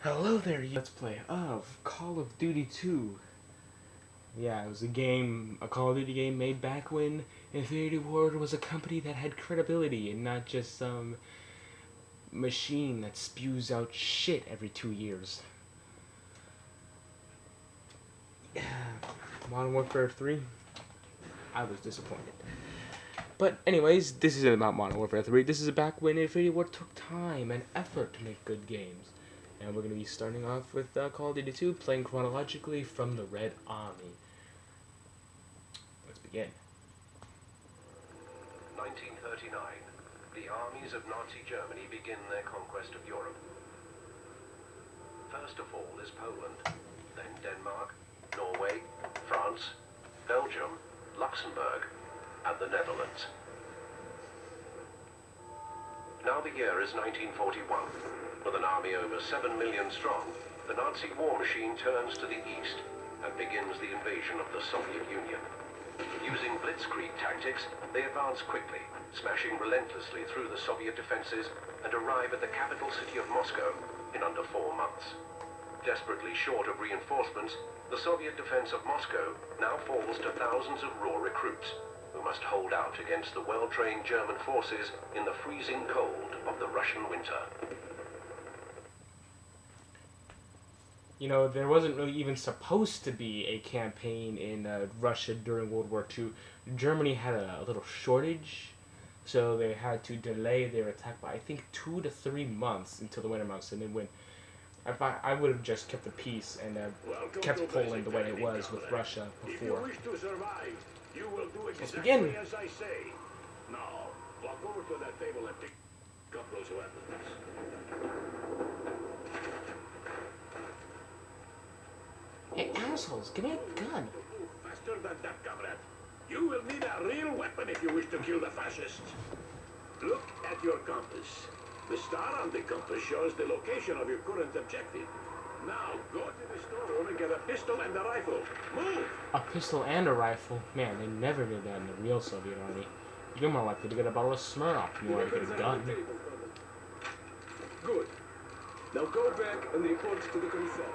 Hello there, let's play of Call of Duty 2. Yeah, it was a Call of Duty game made back when Infinity Ward was a company that had credibility and not just some machine that spews out shit every 2 years. Yeah, Modern Warfare 3, I was disappointed. But anyways, this isn't about Modern Warfare 3, this is back when Infinity Ward took time and effort to make good games. And we're going to be starting off with Call of Duty 2, playing chronologically from the Red Army. Let's begin. 1939. The armies of Nazi Germany begin their conquest of Europe. First of all is Poland, then Denmark, Norway, France, Belgium, Luxembourg, and the Netherlands. Now the year is 1941. With an army over 7 million strong, the Nazi war machine turns to the east and begins the invasion of the Soviet Union. Using blitzkrieg tactics, they advance quickly, smashing relentlessly through the Soviet defenses and arrive at the capital city of Moscow in under 4 months. Desperately short of reinforcements, the Soviet defense of Moscow now falls to thousands of raw recruits who must hold out against the well-trained German forces in the freezing cold of the Russian winter. You know, there wasn't really even supposed to be a campaign in Russia during World War II. Germany had a little shortage, so they had to delay their attack by, I think, 2 to 3 months until the winter months. And then when I would have just kept the peace and kept Poland the way it was with Russia before. If you wish to survive, you will do it Let's exactly begin. as I say. Now, walk over to that table and pick up those weapons. Hey, assholes, give me a gun. Faster than that, comrade. You will need a real weapon if you wish to kill the fascists. Look at your compass. The star on the compass shows the location of your current objective. Now, go to the storeroom and get a pistol and a rifle. Move! A pistol and a rifle? Man, they never did that in the real Soviet army. You're more likely to get a bottle of Smirnoff than you are to get a gun. Good. Now go back and report to the commissar.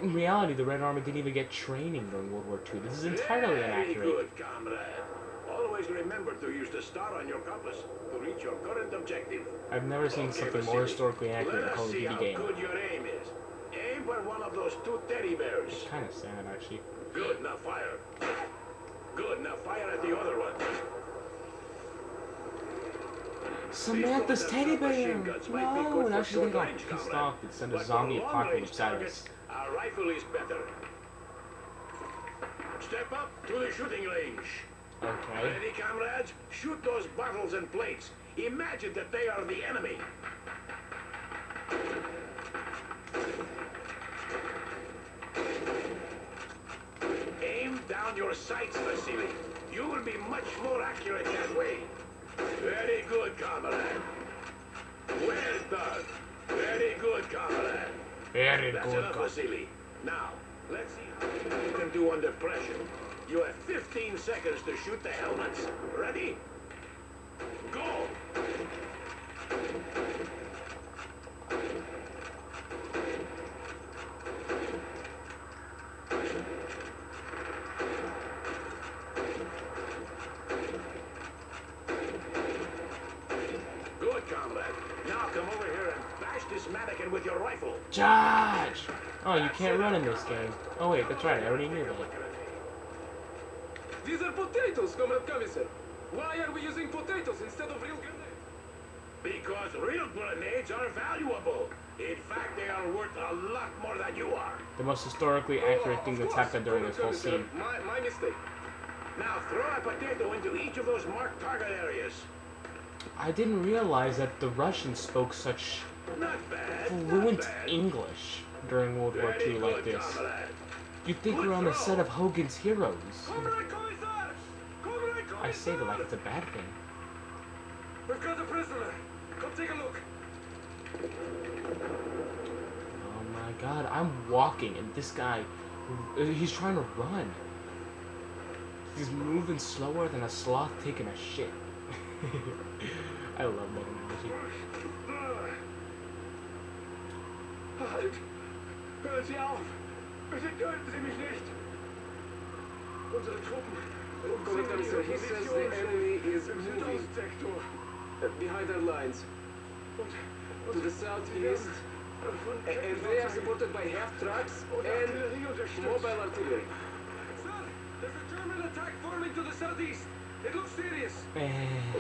In reality, the Red Army didn't even get training during World War II. This is entirely inaccurate. Very good, comrade. Always remember to use the star on your compass to reach your current objective. I've never seen something more historically accurate in a Call of Duty game. Let's see how good your aim is. Aim for one of those 2 teddy bears. It's kind of sad, actually. Good, now fire. Good, now fire at the other one. Samantha's teddy bear! No, now she's gonna get all pissed off and send a zombie apocalypse at us. A rifle is better. Step up to the shooting range. Okay. Ready, comrades? Shoot those bottles and plates. Imagine that they are the enemy. Aim down your sights, Vasily. You will be much more accurate that way. Very good, comrade. Well done. Very good, comrade. Very That's good, enough, Vasily. Now, let's see how you can do under pressure. You have 15 seconds to shoot the helmets. Ready? Go! Good, comrade. Now come over here and bash this mannequin with your rifle. Charge! Oh, you can't run in this game. Oh wait, that's right, I already knew that. These are potatoes, Comrade Commissar. Why are we using potatoes instead of real grenades? Because real grenades are valuable. In fact, they are worth a lot more than you are. The most historically accurate thing Of that's course, happened during this whole Comrade scene. Commissar. My mistake. Now throw a potato into each of those marked target areas. I didn't realize that the Russians spoke such Not bad. fluent not bad. English during World War Very II like good, this. comrade. You'd think we're on the set of Hogan's Heroes. Comrade Commissar! Comrade Commissar! I say it like it's a bad thing. We've got a prisoner. Come take a look. Oh my god, I'm walking and this guy, he's trying to run. He's moving slower than a sloth taking a shit. I love that analogy. Halt! Hören Sie auf! Bitte töten Sie mich nicht! Unsere Truppen Commodore, umzingeln sir, ihre he says the Position enemy is im moving Südostsektor. behind our lines to the southeast, Von and they are Kettenfahrzeugen supported by half trucks und and Artillerie unterstützt. mobile artillery. Sir, there's a German attack forming to the southeast. It looks serious. Eh.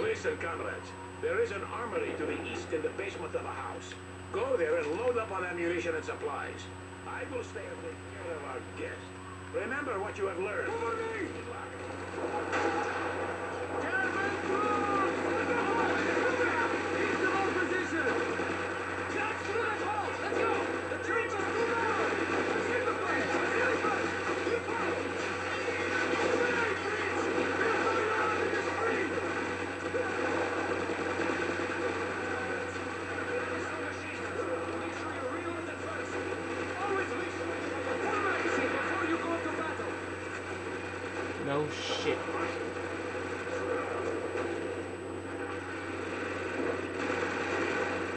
Listen, comrades. There is an armory to the east in the basement of a house. Go there and load up on ammunition and supplies. I will stay and take care of our guest. Remember what you have learned. Good luck. German troops! He's in our position! Shots through the hole! Let's go! The troops are moving out! See the place! See the place! Keep up! Hey, Fritz! We're going out in the street! Make sure you reload it first. Always make sure you have a full magazine before you go to battle. No shit.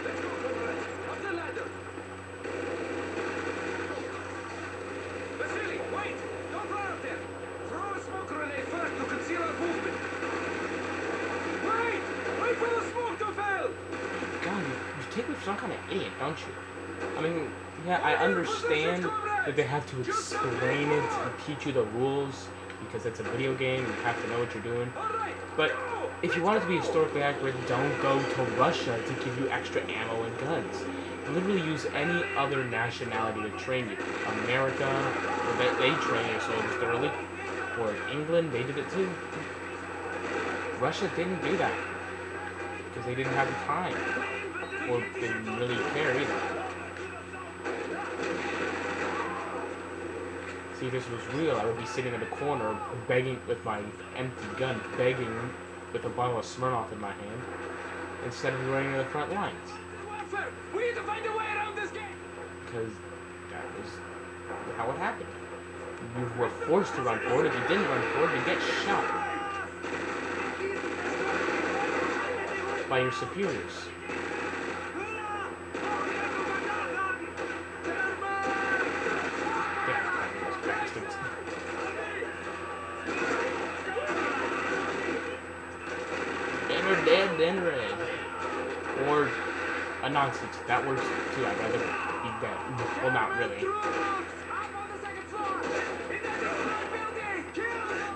Let's go, comrades. Up the ladder! Vasily, wait! Don't run up there! Throw a smoke grenade first to conceal our movement. Wait! Wait for the smoke to fail! God, you take me for some kind of idiot, don't you? I mean, yeah, I understand that they have to explain it and teach you the rules because it's a video game and you have to know what you're doing. All right! But go! if you want it to be historically accurate, don't go to Russia to give you extra ammo and guns. Literally use any other nationality to train you. America, they train their soldiers thoroughly. Or England, they did it too. Russia didn't do that because they didn't have the time or they didn't really care either. See, if this was real, I would be sitting in the corner begging with my empty gun, begging with a bottle of Smirnoff in my hand, instead of running to the front lines. Warfare! We need to find a way around this gate! Because that was how it happened. You were forced to run forward. If you didn't run forward, you'd get shot by your superiors. Damn, those bastards. Better dead than red. Or a nonsense. That works too. I'd rather be dead. Well, not really. Troops! Up on the second floor! In that basement building! Kill them!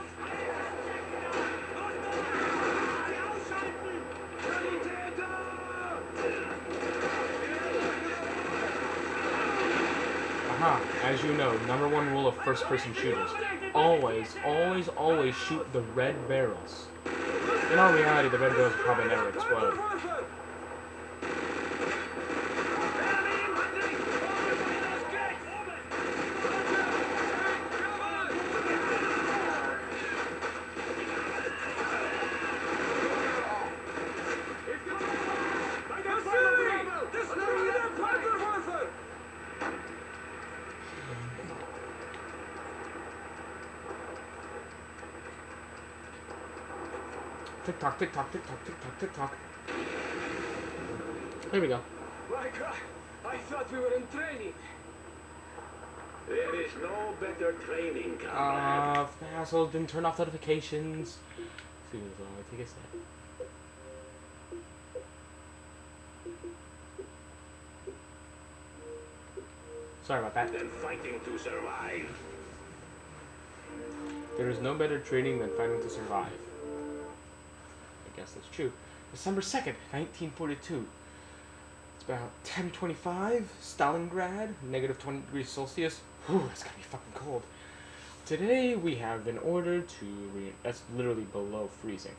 Aha, as you know, number one rule of first-person shooters. Always, always, always shoot the red barrels. In all reality, the red barrels will probably never explode. Tick tock, tick tock, tick tock, tick tock, tick tock. Here we go. My God! I thought we were in training! There is no better training, comrade. Asshole didn't turn off notifications. Excuse me, take a sec. Sorry about that. Than fighting to survive. There is no better training than fighting to survive. I guess that's true. December 2nd, 1942. It's about 10:25. Stalingrad, negative 20 degrees Celsius. Whew, it's gonna be fucking cold. Today we have been ordered to that's literally below freezing.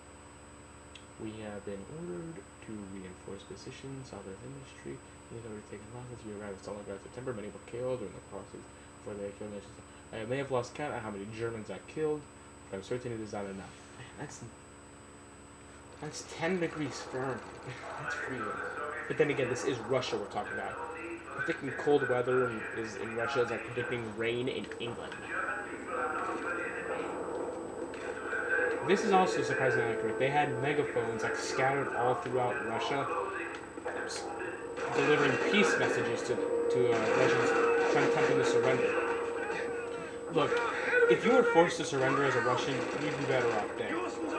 We have been ordered to reinforce positions, Southern industry. We have already taken losses. We arrived at Stalingrad in September. Many were killed during the process before they killed us. I may have lost count on how many Germans I killed, but I'm certain it is not enough. Man, that's 10 degrees Fahrenheit. That's freezing. But then again, this is Russia we're talking about. Predicting cold weather is in Russia is like predicting rain in England. This is also surprisingly accurate. They had megaphones like scattered all throughout Russia. delivering peace messages to Russians trying to tempt them to surrender. Look, if you were forced to surrender as a Russian, you'd be better off dead.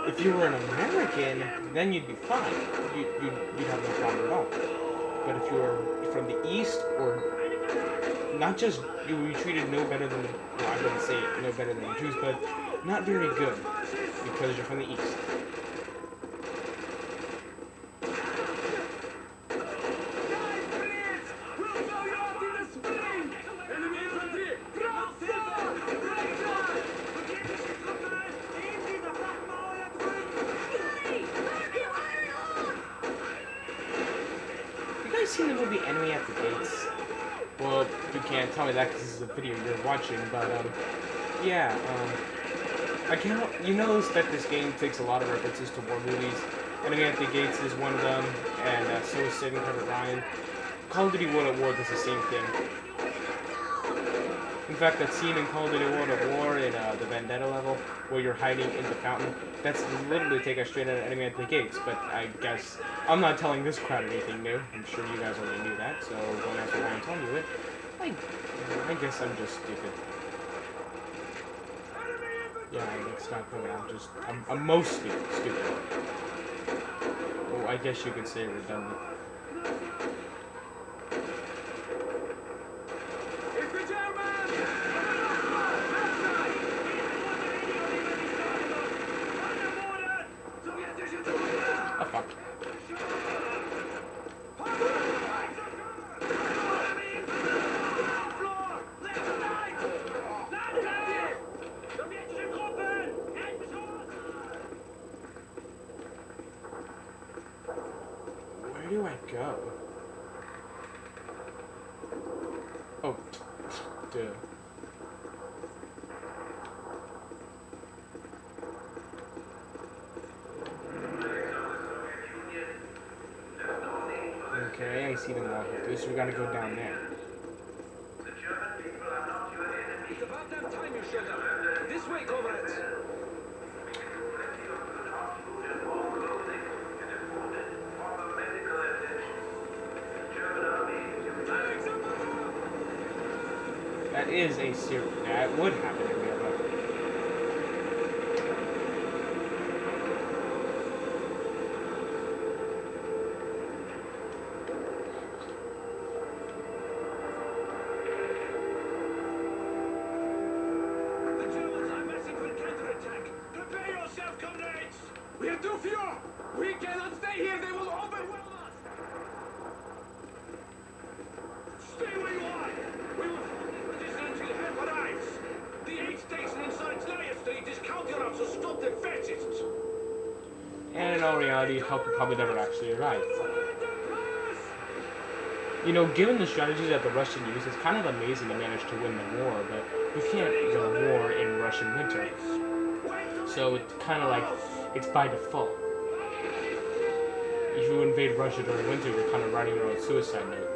If you were an American, then you'd be fine. You'd have no problem at all. But if you were from the East, or not just you were treated no better than, well, I wouldn't say no better than the Jews, but not very good because you're from the East. Seen the movie Enemy at the Gates? Well, you can't tell me that because this is a video you're watching, but yeah, I can't. You notice that this game takes a lot of references to war movies. Enemy at the Gates is one of them, and so is Saving Private Ryan. Call of Duty World at War does the same thing. In fact, that scene in Call of Duty World at War in the Vendetta level, where you're hiding in the fountain, that's literally taken straight out of Enemy at the Gates, but I guess I'm not telling this crowd anything new. I'm sure you guys already knew that, so don't ask me why I'm telling you it. I guess I'm just stupid. Yeah, like Scott put it, I'm mostly stupid. Oh, I guess you could say redundant. Oh, fuck. Where do I go? Oh, duh. Okay, I see them walking through, so we gotta go down there. It's about damn time you showed up. This way, comrades. That is a serious. That would happen in real life. The Germans are massing for counterattack. Prepare yourself, comrades! We are too few. We cannot stay here. They will overwhelm us. Stay where you are! We will hold this until help arrives! The aid station inside Znaya Street is counting up, so stop the fascists! And in all reality, help will probably never actually arrive. You know, given the strategy that the Russians use, it's kind of amazing to manage to win the war, but you can't win a war in Russian winter. So it's kind of like, it's by default. If you invade Russia during winter, you're kind of writing your own suicide note.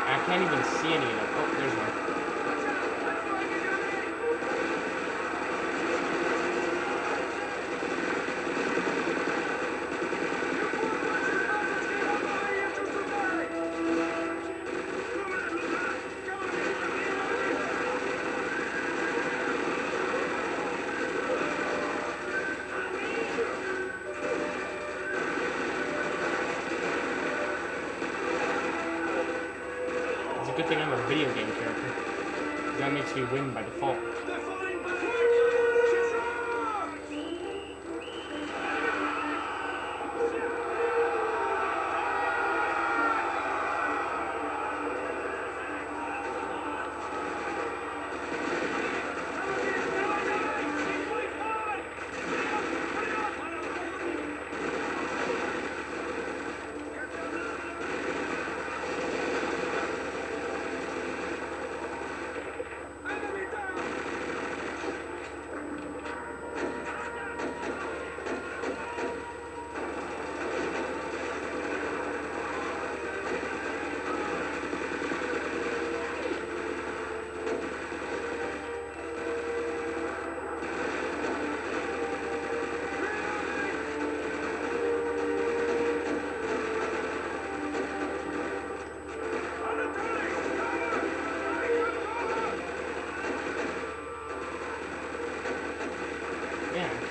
I can't even see any of them. Oh, there's one. It's a good thing I'm a video game character. That makes me win by default.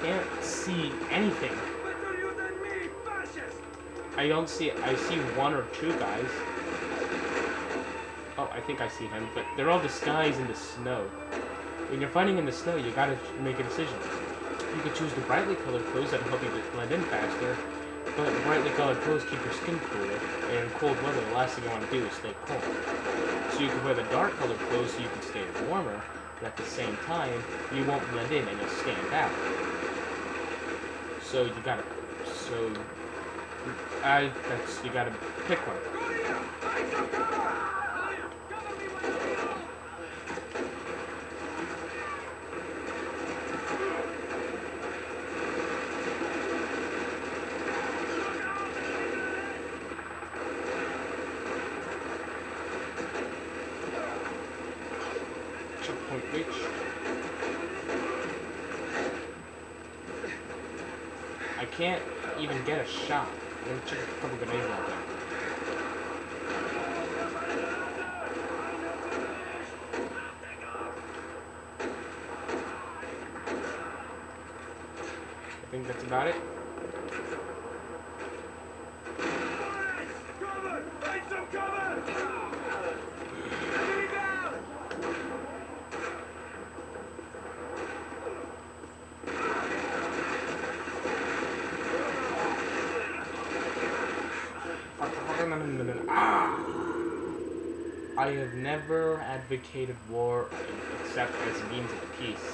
can't see anything. Better you than me, fascist! I don't see. I see one or two guys. Oh, I think I see him, but they're all disguised in the snow. When you're fighting in the snow, you gotta make a decision. You can choose the brightly colored clothes that help you blend in faster, but the brightly colored clothes keep your skin cooler, and in cold weather, the last thing you want to do is stay cold. So you can wear the dark colored clothes so you can stay warmer, but at the same time, you won't blend in and you'll stand out. So you gotta, you gotta pick one. Checkpoint reach. I can't even get a shot. I'm gonna check a couple grenades out there. I think that's about it. Cover! Find some cover! Enemy down! Ah! I have never advocated war except as a means of peace.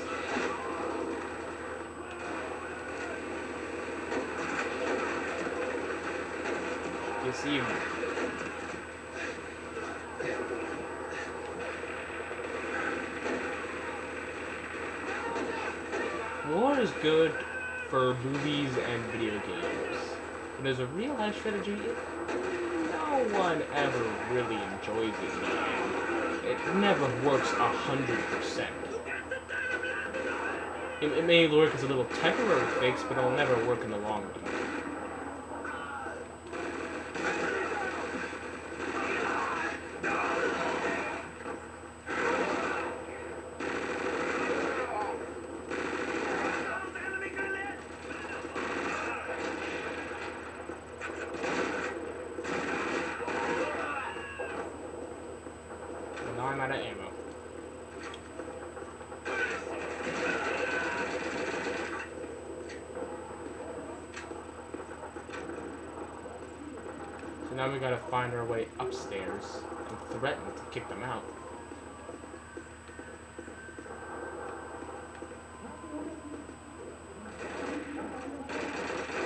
You see, war is good for movies and video games. But as a real life strategy, no one ever really enjoys it in the end. It never works 100%. It may work as a little temporary fix, but it'll never work in the long run. Now I'm out of ammo. So now we gotta find our way upstairs and threaten to kick them out.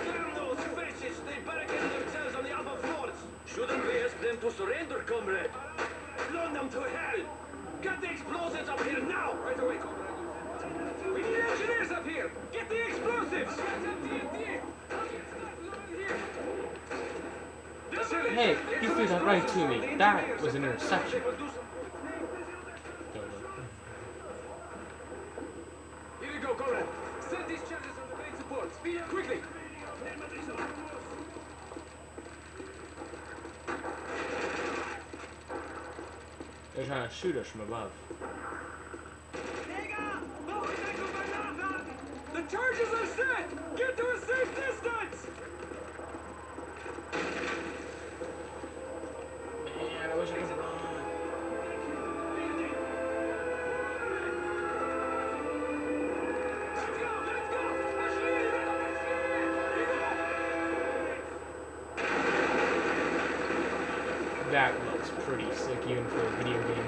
Damn those fascists! They barricaded themselves on the upper floors! Shouldn't we ask them to surrender, comrade? Blow them to hell! Get the explosives up here now! Right away, comrade. We need engineers up here! Get the explosives! Hey, you threw that right to me. That was an interception. Here you go, comrade. Set these charges on the main supports. Quickly! They're trying to shoot us from above. The charges are set! Get to a safe distance! Man, I wish I could run. That looks pretty sick even for a video game.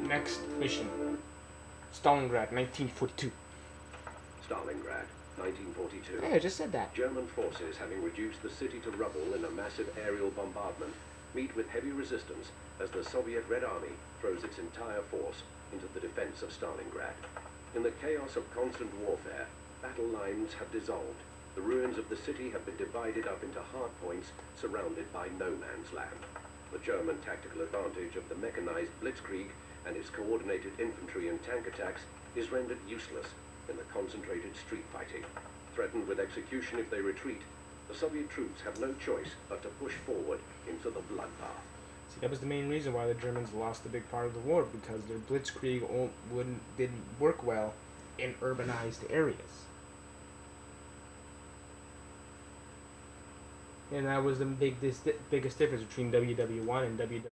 Next mission. Stalingrad, 1942. Stalingrad, 1942. Hey, I just said that. German forces, having reduced the city to rubble in a massive aerial bombardment, meet with heavy resistance as the Soviet Red Army throws its entire force into the defense of Stalingrad. In the chaos of constant warfare, battle lines have dissolved. The ruins of the city have been divided up into hardpoints surrounded by no man's land. The German tactical advantage of the mechanized blitzkrieg and its coordinated infantry and tank attacks is rendered useless in the concentrated street fighting. threatened with execution if they retreat, the Soviet troops have no choice but to push forward into the bloodbath. See, that was the main reason why the Germans lost a big part of the war, because their blitzkrieg didn't work well in urbanized areas. And that was the biggest difference between WW1 and WW2.